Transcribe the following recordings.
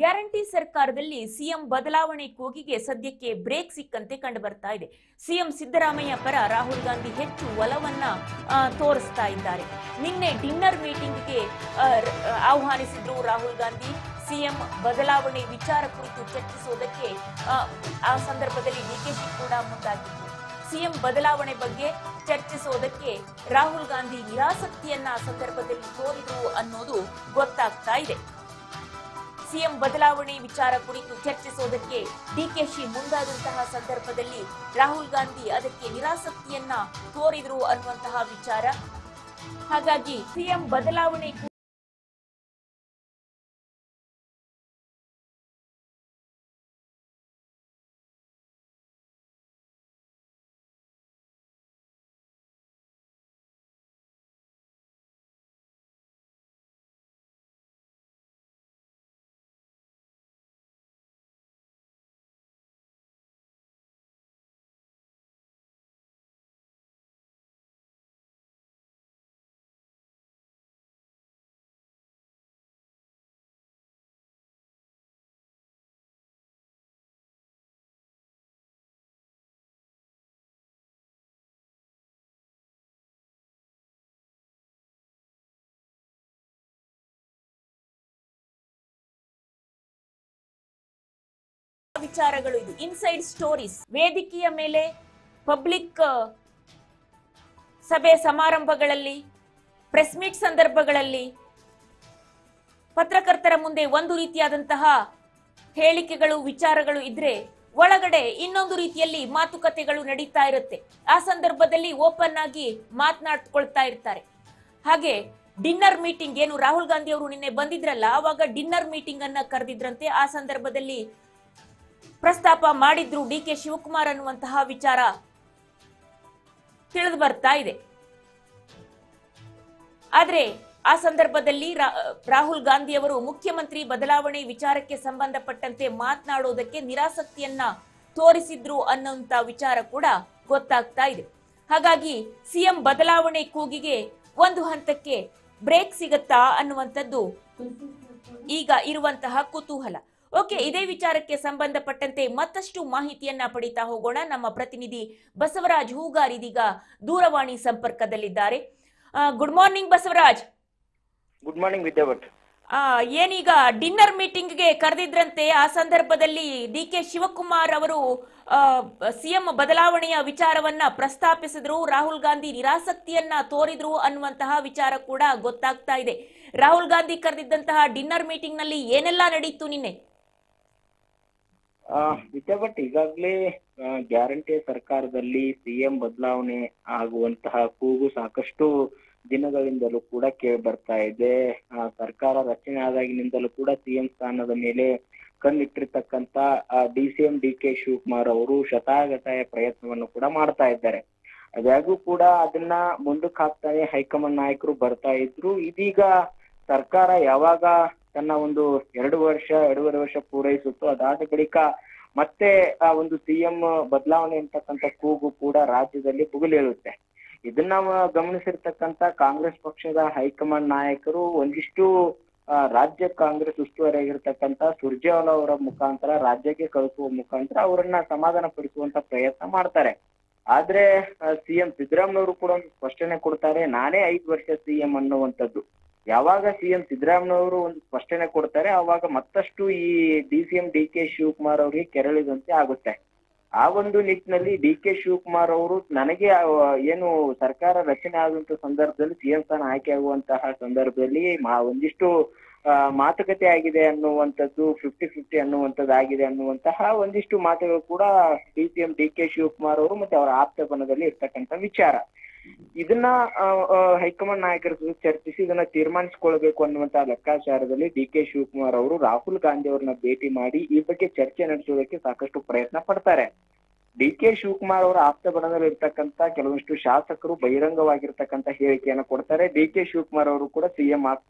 Guarantee ಸರ್ಕಾರದಲ್ಲಿ CM ಬದಲಾವಣೆ ಕೂಗಿಗೆ ಸದ್ಯಕ್ಕೆ ಬ್ರೇಕ್ ಸಿಕ್ಕಂತೆ ಕಂಡು ಬರ್ತಾ ಇದೆ. ಸಿಎಂ ಸಿದ್ದರಾಮಯ್ಯ ಪರ ರಾಹುಲ್ ಗಾಂಧಿ ಹೆಚ್ಚು ಒಲವನ್ನ ತೋರಿಸ್ತಾ ಇದ್ದಾರೆ. ನಿನ್ನೆ ಡಿನ್ನರ್ ಮೀಟಿಂಗ್ಗೆ ಆಹ್ವಾನಿಸಿದ್ರು ರಾಹುಲ್ ಗಾಂಧಿ. ಸಿಎಂ ಬದಲಾವಣೆ ವಿಚಾರ ಕುರಿತು ಚರ್ಚಿಸುವುದಕ್ಕೆ ಆ ಸಂದರ್ಭದಲ್ಲಿ ಡಿಕೆಶಿ ಕೂಡ ಮುಂದಾಗಿದ್ರು. ಸಿಎಂ ಬದಲಾವಣೆ ಬಗ್ಗೆ ಚರ್ಚಿಸುವುದಕ್ಕೆ ರಾಹುಲ್ ಗಾಂಧಿ ನಿರಾಸಕ್ತಿಯನ್ನ ಸಂದರ್ಭದಲ್ಲಿ ತೋರಿದ್ರು ಅನ್ನೋದು ಗೊತ್ತಾಗ್ತಾ ಇದೆ. ಸಿಎಂ ಬದಲಾವಣೆ ವಿಚಾರ ಕುರಿತು ಚರ್ಚಿಸುವುದಕ್ಕೆ ಡಿಕೆಶಿ ಮುಂದಾದಂತಹ ಸಂದರ್ಭದಲ್ಲಿ ರಾಹುಲ್ ಗಾಂಧಿ ಅದಕ್ಕೆ ನಿರಾಸಕ್ತಿಯನ್ನ ತೋರಿದ್ರು ಅನ್ನುವಂತಹ ವಿಚಾರ. ಹಾಗಾಗಿ ಸಿಎಂ ಬದಲಾವಣೆ ವಿಚಾರಗಳು ಇದು ಇನ್ಸೈಡ್ ಸ್ಟೋರೀಸ್. ವೇದಿಕೆಯ ಮೇಲೆ ಪಬ್ಲಿಕ್ ಸಭೆ ಸಮಾರಂಭಗಳಲ್ಲಿ, ಪ್ರೆಸ್ ಮೀಟ್ ಸಂದರ್ಭಗಳಲ್ಲಿ ಪತ್ರಕರ್ತರ ಮುಂದೆ ಒಂದು ರೀತಿಯಾದಂತಹ ಹೇಳಿಕೆಗಳು, ವಿಚಾರಗಳು ಇದ್ರೆ ಒಳಗಡೆ ಇನ್ನೊಂದು ರೀತಿಯಲ್ಲಿ ಮಾತುಕತೆಗಳು ನಡೀತಾ ಇರುತ್ತೆ. ಆ ಸಂದರ್ಭದಲ್ಲಿ ಓಪನ್ ಆಗಿ ಮಾತನಾಡ್ಕೊಳ್ತಾ ಇರ್ತಾರೆ. ಹಾಗೆ ಡಿನ್ನರ್ ಮೀಟಿಂಗ್ ಏನು ರಾಹುಲ್ ಗಾಂಧಿ ಅವರು ನಿನ್ನೆ ಬಂದಿದ್ರಲ್ಲ, ಆವಾಗ ಡಿನ್ನರ್ ಮೀಟಿಂಗ್ ಅನ್ನ ಕರೆದಿದ್ರಂತೆ. ಆ ಸಂದರ್ಭದಲ್ಲಿ ಪ್ರಸ್ತಾಪ ಮಾಡಿದ್ರು ಡಿಕೆ ಶಿವಕುಮಾರ್ ಅನ್ನುವಂತಹ ವಿಚಾರ ತಿಳಿದು ಬರ್ತಾ ಇದೆ. ಆದ್ರೆ ಆ ಸಂದರ್ಭದಲ್ಲಿ ರಾಹುಲ್ ಗಾಂಧಿ ಅವರು ಮುಖ್ಯಮಂತ್ರಿ ಬದಲಾವಣೆ ವಿಚಾರಕ್ಕೆ ಸಂಬಂಧಪಟ್ಟಂತೆ ಮಾತನಾಡೋದಕ್ಕೆ ನಿರಾಸಕ್ತಿಯನ್ನ ತೋರಿಸಿದ್ರು ಅನ್ನುವಂತ ವಿಚಾರ ಕೂಡ ಗೊತ್ತಾಗ್ತಾ ಇದೆ. ಹಾಗಾಗಿ ಸಿಎಂ ಬದಲಾವಣೆ ಕೂಗಿಗೆ ಒಂದು ಹಂತಕ್ಕೆ ಬ್ರೇಕ್ ಸಿಗತ್ತಾ ಅನ್ನುವಂಥದ್ದು ಈಗ ಇರುವಂತಹ ಕುತೂಹಲ. ಓಕೆ, ಇದೇ ವಿಚಾರಕ್ಕೆ ಸಂಬಂಧಪಟ್ಟಂತೆ ಮತ್ತಷ್ಟು ಮಾಹಿತಿಯನ್ನ ಪಡಿತಾ ಹೋಗೋಣ. ನಮ್ಮ ಪ್ರತಿನಿಧಿ ಬಸವರಾಜ್ ಹೂಗಾರ್ ಇದೀಗ ದೂರವಾಣಿ ಸಂಪರ್ಕದಲ್ಲಿದ್ದಾರೆ. Good morning Basavaraj. Good morning Vidya Bhat. ಏನೀಗ ಡಿನ್ನರ್ ಮೀಟಿಂಗ್ಗೆ ಕರೆದಿದ್ರಂತೆ, ಆ ಸಂದರ್ಭದಲ್ಲಿ ಡಿಕೆ ಶಿವಕುಮಾರ್ ಅವರು ಸಿಎಂ ಬದಲಾವಣೆಯ ವಿಚಾರವನ್ನ ಪ್ರಸ್ತಾಪಿಸಿದ್ರು. ರಾಹುಲ್ ಗಾಂಧಿ ನಿರಾಸಕ್ತಿಯನ್ನ ತೋರಿದ್ರು ಅನ್ನುವಂತಹ ವಿಚಾರ ಕೂಡ ಗೊತ್ತಾಗ್ತಾ ಇದೆ. ರಾಹುಲ್ ಗಾಂಧಿ ಕರೆದಿದ್ದಂತಹ ಡಿನ್ನರ್ ಮೀಟಿಂಗ್ ನಲ್ಲಿ ಏನೆಲ್ಲ ನಡೀತು ನಿನ್ನೆ? ವಿದ್ಯಾಭಟ್, ಈಗಾಗಲೇ ಗ್ಯಾರಂಟಿ ಸರ್ಕಾರದಲ್ಲಿ ಸಿಎಂ ಬದಲಾವಣೆ ಆಗುವಂತಹ ಕೂಗು ಸಾಕಷ್ಟು ದಿನಗಳಿಂದಲೂ ಕೂಡ ಕೇಳಿ ಬರ್ತಾ ಇದೆ. ಸರ್ಕಾರ ರಚನೆ ಆದಾಗಿನಿಂದಲೂ ಕೂಡ ಸಿಎಂ ಸ್ಥಾನದ ಮೇಲೆ ಕಣ್ಣಿಟ್ಟಿರ್ತಕ್ಕಂತ ಡಿಸಿಎಂ ಡಿಕೆ ಶಿವಕುಮಾರ್ ಅವರು ಶತಾಯಗತಾಯ ಪ್ರಯತ್ನವನ್ನು ಕೂಡ ಮಾಡ್ತಾ ಇದ್ದಾರೆ. ಅದಾಗೂ ಕೂಡ ಅದನ್ನ ಮುಂದಕ್ಕೆ ಹಾಕ್ತಾನೆ ಹೈಕಮಾಂಡ್ ನಾಯಕರು ಬರ್ತಾ ಇದ್ರು. ಇದೀಗ ಸರ್ಕಾರ ಯಾವಾಗ ತನ್ನ ಒಂದು 2-2.5 ವರ್ಷ ಪೂರೈಸುತ್ತೋ ಅದಾದ ಬಳಿಕ ಮತ್ತೆ ಆ ಒಂದು ಸಿಎಂ ಬದಲಾವಣೆ ಅಂತಕ್ಕಂಥ ಕೂಗು ಕೂಡ ರಾಜ್ಯದಲ್ಲಿ ಬುಗುಲೇಳುತ್ತೆ. ಇದನ್ನ ಗಮನಿಸಿರ್ತಕ್ಕಂಥ ಕಾಂಗ್ರೆಸ್ ಪಕ್ಷದ ಹೈಕಮಾಂಡ್ ನಾಯಕರು ಒಂದಿಷ್ಟು ರಾಜ್ಯ ಕಾಂಗ್ರೆಸ್ ಉಸ್ತುವಾರಿಯಾಗಿರ್ತಕ್ಕಂಥ ಸುರ್ಜೇವಾಲಾ ಅವರ ಮುಖಾಂತರ ರಾಜ್ಯಕ್ಕೆ ಕಳಿಸುವ ಮುಖಾಂತರ ಅವರನ್ನ ಸಮಾಧಾನ ಪಡಿಸುವಂತ ಪ್ರಯತ್ನ ಮಾಡ್ತಾರೆ. ಆದ್ರೆ ಸಿಎಂ ಸಿದ್ದರಾಮಯ್ಯವರು ಕೂಡ ಒಂದು ಸ್ಪಷ್ಟನೆ ಕೊಡ್ತಾರೆ, ನಾನೇ 5 ವರ್ಷ ಸಿಎಂ ಅನ್ನುವಂಥದ್ದು. ಯಾವಾಗ ಸಿಎಂ ಸಿದ್ದರಾಮಯ್ಯವರು ಒಂದು ಸ್ಪಷ್ಟನೆ ಕೊಡ್ತಾರೆ ಆವಾಗ ಮತ್ತಷ್ಟು ಈ ಡಿಸಿಎಂ ಡಿಕೆ ಶಿವಕುಮಾರ್ ಅವರಿಗೆ ಕೆರಳಿದಂತೆ ಆಗುತ್ತೆ. ಆ ಒಂದು ನಿಟ್ಟಿನಲ್ಲಿ ಡಿಕೆ ಶಿವಕುಮಾರ್ ಅವರು ನನಗೆ ಏನು ಸರ್ಕಾರ ರಚನೆ ಆಗುವಂತ ಸಂದರ್ಭದಲ್ಲಿ ಸಿಎಂ ಸ್ಥಾನ ಆಯ್ಕೆ ಆಗುವಂತಹ ಸಂದರ್ಭದಲ್ಲಿ ಒಂದಿಷ್ಟು ಮಾತುಕತೆ ಆಗಿದೆ ಅನ್ನುವಂಥದ್ದು, 50-50 ಅನ್ನುವಂಥದ್ದು ಆಗಿದೆ ಅನ್ನುವಂತಹ ಒಂದಿಷ್ಟು ಮಾತುಗಳು ಕೂಡ ಡಿಸಿಎಂ ಡಿಕೆ ಶಿವಕುಮಾರ್ ಅವರು ಮತ್ತೆ ಅವರ ಆಪ್ತ ಬಣದಲ್ಲಿ ಇರ್ತಕ್ಕಂಥ ವಿಚಾರ. ಇದನ್ನ ಹೈಕಮಾಂಡ್ ನಾಯಕರ ಜೊತೆ ಚರ್ಚಿಸಿ ಇದನ್ನ ತೀರ್ಮಾನಿಸಿಕೊಳ್ಬೇಕು ಅನ್ನುವಂತಹ ಲೆಕ್ಕಾಚಾರದಲ್ಲಿ ಡಿಕೆ ಶಿವಕುಮಾರ್ ಅವರು ರಾಹುಲ್ ಗಾಂಧಿ ಅವರನ್ನ ಭೇಟಿ ಮಾಡಿ ಈ ಬಗ್ಗೆ ಚರ್ಚೆ ನಡೆಸುವುದಕ್ಕೆ ಸಾಕಷ್ಟು ಪ್ರಯತ್ನ ಪಡ್ತಾರೆ. ಡಿಕೆ ಶಿವಕುಮಾರ್ ಅವರ ಆಪ್ತ ಬಣದಲ್ಲಿ ಇರ್ತಕ್ಕಂಥ ಕೆಲವೊಂದಿಷ್ಟು ಶಾಸಕರು ಬಹಿರಂಗವಾಗಿರ್ತಕ್ಕಂಥ ಹೇಳಿಕೆಯನ್ನು ಕೊಡ್ತಾರೆ. ಡಿಕೆ ಶಿವಕುಮಾರ್ ಅವರು ಕೂಡ ಸಿಎಂ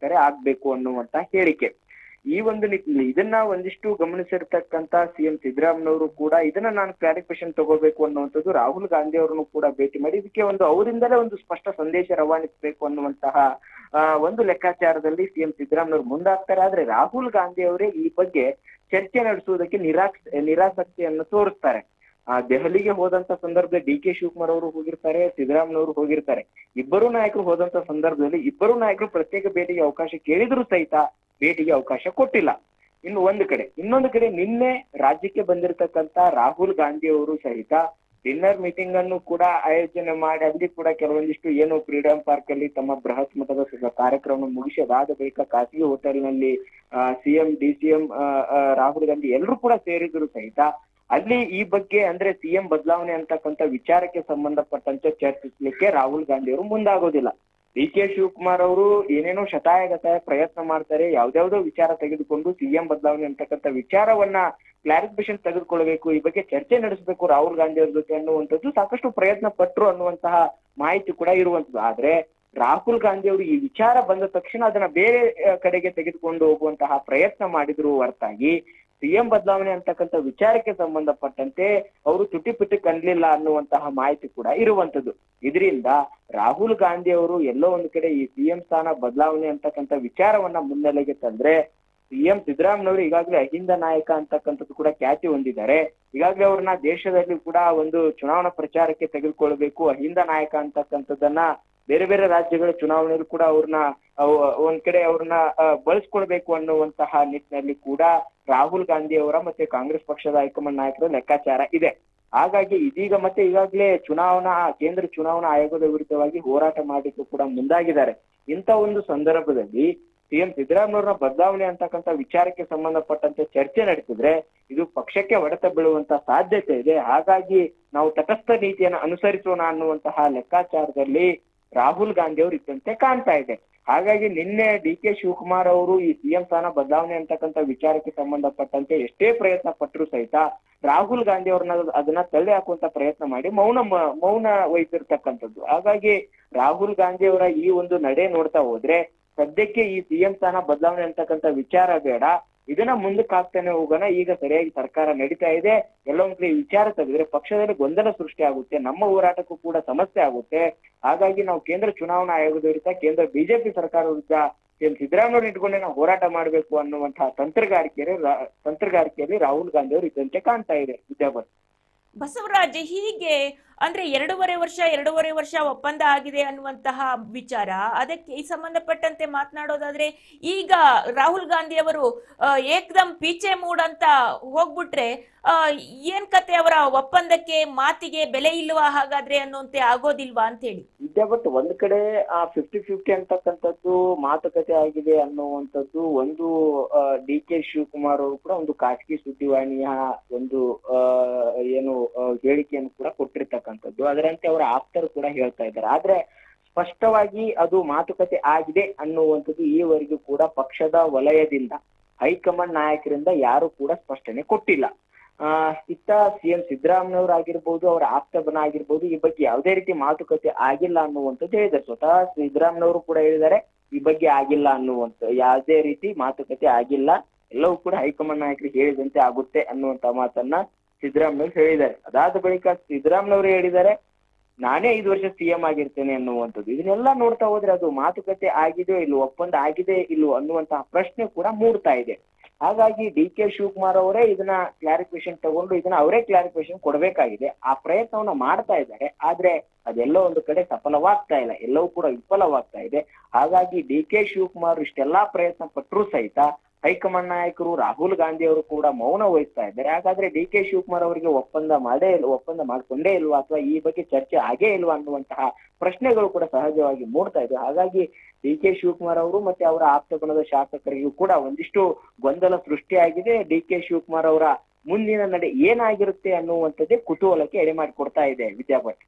ಆಗ್ಬೇಕು ಅನ್ನುವಂತ ಹೇಳಿಕೆ. ಈ ಒಂದು ನಿಟ್ಟಿನಲ್ಲಿ ಇದನ್ನ ಒಂದಿಷ್ಟು ಗಮನಿಸಿರ್ತಕ್ಕಂತ ಸಿಎಂ ಸಿದ್ದರಾಮಯ್ಯವರು ಕೂಡ ಇದನ್ನ ನಾನು ಕ್ಲಾರಿಫಿಕೇಶನ್ ತಗೋಬೇಕು ಅನ್ನುವಂಥದ್ದು ರಾಹುಲ್ ಗಾಂಧಿ ಅವರನ್ನು ಕೂಡ ಭೇಟಿ ಮಾಡಿ ಇದಕ್ಕೆ ಒಂದು ಅವರಿಂದಲೇ ಒಂದು ಸ್ಪಷ್ಟ ಸಂದೇಶ ರವಾನಿಸಬೇಕು ಅನ್ನುವಂತಹ ಒಂದು ಲೆಕ್ಕಾಚಾರದಲ್ಲಿ ಸಿಎಂ ಸಿದ್ದರಾಮಯ್ಯವರು ಮುಂದಾಗ್ತಾರೆ. ಆದ್ರೆ ರಾಹುಲ್ ಗಾಂಧಿ ಅವರೇ ಈ ಬಗ್ಗೆ ಚರ್ಚೆ ನಡೆಸುವುದಕ್ಕೆ ನಿರಾಸಕ್ತಿಯನ್ನು ತೋರಿಸ್ತಾರೆ. ದೆಹಲಿಗೆ ಹೋದಂತ ಸಂದರ್ಭದಲ್ಲಿ ಡಿ ಕೆ ಶಿವಕುಮಾರ್ ಅವರು ಹೋಗಿರ್ತಾರೆ, ಸಿದ್ದರಾಮಯ್ಯವರು ಹೋಗಿರ್ತಾರೆ. ಇಬ್ಬರು ನಾಯಕರು ಹೋದಂತ ಸಂದರ್ಭದಲ್ಲಿ ಇಬ್ಬರು ನಾಯಕರು ಪ್ರತ್ಯೇಕ ಭೇಟಿಗೆ ಅವಕಾಶ ಕೇಳಿದ್ರು ಸಹಿತ ಭೇಟಿಗೆ ಅವಕಾಶ ಕೊಟ್ಟಿಲ್ಲ. ಇನ್ನೊಂದು ಕಡೆ ನಿನ್ನೆ ರಾಜ್ಯಕ್ಕೆ ಬಂದಿರತಕ್ಕಂತ ರಾಹುಲ್ ಗಾಂಧಿ ಅವರು ಸಹಿತ ಡಿನ್ನರ್ ಮೀಟಿಂಗ್ ಅನ್ನು ಕೂಡ ಆಯೋಜನೆ ಮಾಡಿ ಅಲ್ಲಿ ಕೂಡ ಕೆಲವೊಂದಿಷ್ಟು ಏನು ಫ್ರೀಡಂ ಪಾರ್ಕ್ ಅಲ್ಲಿ ತಮ್ಮ ಬೃಹತ್ ಮಟ್ಟದ ಕಾರ್ಯಕ್ರಮ ಮುಗಿಸಿ ಅದಾದ ಬಳಿಕ ಖಾಸಗಿ ಹೋಟೆಲ್ ನಲ್ಲಿ ಸಿಎಂ ಡಿಸಿಎಂ ರಾಹುಲ್ ಗಾಂಧಿ ಎಲ್ಲರೂ ಕೂಡ ಸೇರಿದ್ರು ಸಹಿತ ಅಲ್ಲಿ ಈ ಬಗ್ಗೆ ಅಂದ್ರೆ ಸಿಎಂ ಬದಲಾವಣೆ ಅಂತಕ್ಕಂಥ ವಿಚಾರಕ್ಕೆ ಸಂಬಂಧಪಟ್ಟಂತೆ ಚರ್ಚಿಸಲಿಕ್ಕೆ ರಾಹುಲ್ ಗಾಂಧಿ ಅವರು ಮುಂದಾಗೋದಿಲ್ಲ. ಡಿ ಕೆ ಶಿವಕುಮಾರ್ ಅವರು ಏನೇನೋ ಶತಾಯಗತಾಯ ಪ್ರಯತ್ನ ಮಾಡ್ತಾರೆ, ಯಾವ್ದಾವ್ದೋ ವಿಚಾರ ತೆಗೆದುಕೊಂಡು ಸಿಎಂ ಬದಲಾವಣೆ ಅಂತಕ್ಕಂಥ ವಿಚಾರವನ್ನ ಕ್ಲಾರಿಫಿಕೇಶನ್ ತೆಗೆದುಕೊಳ್ಬೇಕು, ಈ ಬಗ್ಗೆ ಚರ್ಚೆ ನಡೆಸಬೇಕು ರಾಹುಲ್ ಗಾಂಧಿ ಅವ್ರ ಜೊತೆ ಅನ್ನುವಂಥದ್ದು ಸಾಕಷ್ಟು ಪ್ರಯತ್ನ ಪಟ್ರು ಅನ್ನುವಂತಹ ಮಾಹಿತಿ ಕೂಡ ಇರುವಂತದ್ದು. ಆದ್ರೆ ರಾಹುಲ್ ಗಾಂಧಿ ಅವರು ಈ ವಿಚಾರ ಬಂದ ತಕ್ಷಣ ಅದನ್ನ ಬೇರೆ ಕಡೆಗೆ ತೆಗೆದುಕೊಂಡು ಹೋಗುವಂತಹ ಪ್ರಯತ್ನ ಮಾಡಿದ್ರು ಹೊರತಾಗಿ ಸಿಎಂ ಬದಲಾವಣೆ ಅಂತಕ್ಕಂಥ ವಿಚಾರಕ್ಕೆ ಸಂಬಂಧಪಟ್ಟಂತೆ ಅವರು ತುಟಿಪಿಟಿ ಕನ್ಲಿಲ್ಲ ಅನ್ನುವಂತಹ ಮಾಹಿತಿ ಕೂಡ ಇರುವಂತದ್ದು. ಇದರಿಂದ ರಾಹುಲ್ ಗಾಂಧಿ ಅವರು ಎಲ್ಲೋ ಒಂದು ಕಡೆ ಈ ಸಿಎಂ ಸ್ಥಾನ ಬದಲಾವಣೆ ಅಂತಕ್ಕಂಥ ವಿಚಾರವನ್ನ ಮುನ್ನೆಲೆಗೆ ತಂದ್ರೆ ಸಿಎಂ ಸಿದ್ದರಾಮಯ್ಯವರು ಈಗಾಗಲೇ ಅಹಿಂದ ನಾಯಕ ಅಂತಕ್ಕಂಥದ್ದು ಕೂಡ ಖ್ಯಾತಿ ಹೊಂದಿದ್ದಾರೆ. ಈಗಾಗಲೇ ಅವ್ರನ್ನ ದೇಶದಲ್ಲಿ ಕೂಡ ಒಂದು ಚುನಾವಣಾ ಪ್ರಚಾರಕ್ಕೆ ತೆಗೆದುಕೊಳ್ಬೇಕು, ಅಹಿಂದ ನಾಯಕ ಅಂತಕ್ಕಂಥದ್ದನ್ನ ಬೇರೆ ಬೇರೆ ರಾಜ್ಯಗಳ ಚುನಾವಣೆಯಲ್ಲಿ ಕೂಡ ಒಂದ್ ಕಡೆ ಅವ್ರನ್ನ ಬಳಸ್ಕೊಳ್ಬೇಕು ಅನ್ನುವಂತಹ ನಿಟ್ಟಿನಲ್ಲಿ ಕೂಡ ರಾಹುಲ್ ಗಾಂಧಿ ಅವರ ಮತ್ತೆ ಕಾಂಗ್ರೆಸ್ ಪಕ್ಷದ ಹೈಕಮಾಂಡ್ ನಾಯಕರ ಲೆಕ್ಕಾಚಾರ ಇದೆ. ಹಾಗಾಗಿ ಇದೀಗ ಮತ್ತೆ ಈಗಾಗಲೇ ಕೇಂದ್ರ ಚುನಾವಣಾ ಆಯೋಗದ ವಿರುದ್ಧವಾಗಿ ಹೋರಾಟ ಮಾಡಲಿಕ್ಕೂ ಕೂಡ ಮುಂದಾಗಿದ್ದಾರೆ. ಇಂಥ ಒಂದು ಸಂದರ್ಭದಲ್ಲಿ ಸಿಎಂ ಸಿದ್ದರಾಮಯ್ಯವ್ರನ್ನ ಬದಲಾವಣೆ ಅಂತಕ್ಕಂಥ ವಿಚಾರಕ್ಕೆ ಸಂಬಂಧಪಟ್ಟಂತೆ ಚರ್ಚೆ ನಡೆಸಿದ್ರೆ ಇದು ಪಕ್ಷಕ್ಕೆ ಹೊಡೆತ ಬೀಳುವಂತ ಸಾಧ್ಯತೆ ಇದೆ. ಹಾಗಾಗಿ ನಾವು ತಟಸ್ಥ ನೀತಿಯನ್ನು ಅನುಸರಿಸೋಣ ಅನ್ನುವಂತಹ ಲೆಕ್ಕಾಚಾರದಲ್ಲಿ ರಾಹುಲ್ ಗಾಂಧಿ ಅವರು ಇದ್ದಂತೆ ಕಾಣ್ತಾ ಇದೆ. ಹಾಗಾಗಿ ನಿನ್ನೆ ಡಿ ಕೆ ಶಿವಕುಮಾರ್ ಅವರು ಈ ಸಿಎಂ ಸ್ಥಾನ ಬದಲಾವಣೆ ಅಂತಕ್ಕಂಥ ವಿಚಾರಕ್ಕೆ ಸಂಬಂಧಪಟ್ಟಂತೆ ಎಷ್ಟೇ ಪ್ರಯತ್ನ ಪಟ್ಟರು ಸಹಿತ ರಾಹುಲ್ ಗಾಂಧಿ ಅವ್ರನ್ನ ಅದನ್ನ ತಳ್ಳಿ ಹಾಕುವಂತ ಪ್ರಯತ್ನ ಮಾಡಿ ಮೌನ ವಹಿಸಿರ್ತಕ್ಕಂಥದ್ದು. ಹಾಗಾಗಿ ರಾಹುಲ್ ಗಾಂಧಿ ಅವರ ಈ ಒಂದು ನಡೆ ನೋಡ್ತಾ ಹೋದ್ರೆ ಸದ್ಯಕ್ಕೆ ಈ ಸಿಎಂ ಸ್ಥಾನ ಬದಲಾವಣೆ ಅಂತಕ್ಕಂಥ ವಿಚಾರ ಬೇಡ, ಇದನ್ನ ಮುಂದಕ್ಕೆ ಹಾಕ್ತಾನೆ ಹೋಗೋಣ. ಈಗ ಸರಿಯಾಗಿ ಸರ್ಕಾರ ನಡೀತಾ ಇದೆ, ಎಲ್ಲೊಂದ್ ವಿಚಾರ ತೆಗೆದ್ರೆ ಪಕ್ಷದಲ್ಲಿ ಗೊಂದಲ ಸೃಷ್ಟಿ ಆಗುತ್ತೆ, ನಮ್ಮ ಹೋರಾಟಕ್ಕೂ ಕೂಡ ಸಮಸ್ಯೆ ಆಗುತ್ತೆ. ಹಾಗಾಗಿ ನಾವು ಕೇಂದ್ರ ಚುನಾವಣಾ ಆಯೋಗದ ವಿರುದ್ಧ ಕೇಂದ್ರ ಬಿಜೆಪಿ ಸರ್ಕಾರ ವಿರುದ್ಧ ಸಿದ್ದರಾಮಯ್ಯ ಇಟ್ಕೊಂಡೆ ನಾವು ಹೋರಾಟ ಮಾಡ್ಬೇಕು ಅನ್ನುವಂತಹ ತಂತ್ರಗಾರಿಕೆಯಲ್ಲಿ ರಾಹುಲ್ ಗಾಂಧಿ ಅವರು ಇದ್ದಂತೆ ಕಾಣ್ತಾ ಇದೆ. ವಿದ್ಯಾಭಟ್ ಬಸವರಾಜ್, ಹೀಗೆ ಅಂದ್ರೆ 2.5 ವರ್ಷ ಒಪ್ಪಂದ ಆಗಿದೆ ಅನ್ನುವಂತಹ ವಿಚಾರ, ಅದಕ್ಕೆ ಈ ಸಂಬಂಧಪಟ್ಟಂತೆ ಮಾತನಾಡೋದಾದ್ರೆ ಈಗ ರಾಹುಲ್ ಗಾಂಧಿ ಅವರು ಏಕದಮ್ ಪೀಚೆ ಮೂಡ್ ಅಂತ ಹೋಗ್ಬಿಟ್ರೆ ಏನ್ ಕತೆ, ಅವರ ಒಪ್ಪಂದಕ್ಕೆ ಮಾತಿಗೆ ಬೆಲೆ ಇಲ್ವಾ ಹಾಗಾದ್ರೆ ಅನ್ನುವಂತೆ ಆಗೋದಿಲ್ವಾ ಅಂತ ಹೇಳಿ. ವಿದ್ಯಾಭಟ್ ಒಂದ್ ಕಡೆ 50-50 ಅಂತಕ್ಕಂಥದ್ದು ಮಾತುಕತೆ ಆಗಿದೆ ಅನ್ನುವಂಥದ್ದು ಒಂದು ಡಿ ಕೆ ಶಿವಕುಮಾರ್ ಅವರು ಕೂಡ ಒಂದು ಖಾಸಗಿ ಸುದ್ದಿವಾಹಿನಿಯ ಒಂದು ಏನು ಹೇಳಿಕೆಯನ್ನು ಕೂಡ ಕೊಟ್ಟಿರ್ತಕ್ಕಂಥದ್ದು, ಅದರಂತೆ ಅವರ ಆಪ್ತರು ಕೂಡ ಹೇಳ್ತಾ ಇದ್ದಾರೆ. ಆದ್ರೆ ಸ್ಪಷ್ಟವಾಗಿ ಅದು ಮಾತುಕತೆ ಆಗಿದೆ ಅನ್ನುವಂಥದ್ದು ಈವರೆಗೂ ಕೂಡ ಪಕ್ಷದ ವಲಯದಿಂದ ಹೈಕಮಾಂಡ್ ನಾಯಕರಿಂದ ಯಾರು ಕೂಡ ಸ್ಪಷ್ಟನೆ ಕೊಟ್ಟಿಲ್ಲ. ಇತ್ತ ಸಿಎಂ ಸಿದ್ದರಾಮಯ್ಯವ್ರಾಗಿರ್ಬೋದು, ಅವರ ಆಪ್ತಬನ ಆಗಿರ್ಬೋದು, ಈ ಬಗ್ಗೆ ಯಾವುದೇ ರೀತಿ ಮಾತುಕತೆ ಆಗಿಲ್ಲ ಅನ್ನುವಂಥದ್ದು ಹೇಳಿದ್ದಾರೆ. ಸ್ವತಃ ಸಿದ್ದರಾಮಯ್ಯವರು ಕೂಡ ಹೇಳಿದ್ದಾರೆ ಈ ಬಗ್ಗೆ ಆಗಿಲ್ಲ ಅನ್ನುವಂಥ ಯಾವುದೇ ರೀತಿ ಮಾತುಕತೆ ಆಗಿಲ್ಲ, ಎಲ್ಲವೂ ಕೂಡ ಹೈಕಮಾಂಡ್ ನಾಯಕರಿಗೆ ಹೇಳಿದಂತೆ ಆಗುತ್ತೆ ಅನ್ನುವಂತ ಮಾತನ್ನ ಸಿದ್ದರಾಮಯ್ಯ ಹೇಳಿದ್ದಾರೆ. ಅದಾದ ಬಳಿಕ ಸಿದ್ದರಾಮಯ್ಯವರು ಹೇಳಿದ್ದಾರೆ ನಾನೇ 5 ವರ್ಷ ಸಿಎಂ ಆಗಿರ್ತೇನೆ ಅನ್ನುವಂಥದ್ದು. ಇದನ್ನೆಲ್ಲ ನೋಡ್ತಾ ಹೋದ್ರೆ ಅದು ಮಾತುಕತೆ ಆಗಿದೆಯೋ ಇಲ್ಲೋ, ಒಪ್ಪಂದ ಆಗಿದೆ ಇಲ್ಲೋ ಅನ್ನುವಂತಹ ಪ್ರಶ್ನೆ ಕೂಡ ಮೂಡ್ತಾ ಇದೆ. ಹಾಗಾಗಿ ಡಿ ಕೆ ಶಿವಕುಮಾರ್ ಅವರೇ ಇದನ್ನ ಕ್ಲಾರಿಫಿಕೇಶನ್ ತಗೊಂಡು ಇದನ್ನ ಅವರೇ ಕ್ಲಾರಿಫಿಕೇಶನ್ ಕೊಡ್ಬೇಕಾಗಿದೆ. ಆ ಪ್ರಯತ್ನವನ್ನ ಮಾಡ್ತಾ ಇದ್ದಾರೆ. ಆದ್ರೆ ಅದೆಲ್ಲೋ ಒಂದು ಕಡೆ ಸಫಲವಾಗ್ತಾ ಇಲ್ಲ, ಎಲ್ಲವೂ ಕೂಡ ವಿಫಲವಾಗ್ತಾ ಇದೆ. ಹಾಗಾಗಿ ಡಿ ಕೆ ಶಿವಕುಮಾರ್ ಇಷ್ಟೆಲ್ಲಾ ಪ್ರಯತ್ನ ಪಟ್ಟರು ಸಹಿತ ಹೈಕಮಾಂಡ್ ನಾಯಕರು ರಾಹುಲ್ ಗಾಂಧಿ ಅವರು ಕೂಡ ಮೌನ ವಹಿಸ್ತಾ ಇದ್ದಾರೆ. ಹಾಗಾದ್ರೆ ಡಿ ಕೆ ಶಿವಕುಮಾರ್ ಅವರಿಗೆ ಒಪ್ಪಂದ ಮಾಡ್ಕೊಂಡೇ ಇಲ್ವಾ ಅಥವಾ ಈ ಬಗ್ಗೆ ಚರ್ಚೆ ಆಗೇ ಇಲ್ವಾ ಅನ್ನುವಂತಹ ಪ್ರಶ್ನೆಗಳು ಕೂಡ ಸಹಜವಾಗಿ ಮೂಡ್ತಾ ಇದೆ. ಹಾಗಾಗಿ ಡಿ ಕೆ ಶಿವಕುಮಾರ್ ಅವರು ಮತ್ತೆ ಅವರ ಆಪ್ತಗಣದ ಶಾಸಕರಿಗೂ ಕೂಡ ಒಂದಿಷ್ಟು ಗೊಂದಲ ಸೃಷ್ಟಿಯಾಗಿದೆ. ಡಿ ಕೆ ಶಿವಕುಮಾರ್ ಅವರ ಮುಂದಿನ ನಡೆ ಏನಾಗಿರುತ್ತೆ ಅನ್ನುವಂಥದ್ದೇ ಕುತೂಹಲಕ್ಕೆ ಎಡೆ ಮಾಡಿಕೊಡ್ತಾ ಇದೆ. ವಿದ್ಯಾಭಟ್.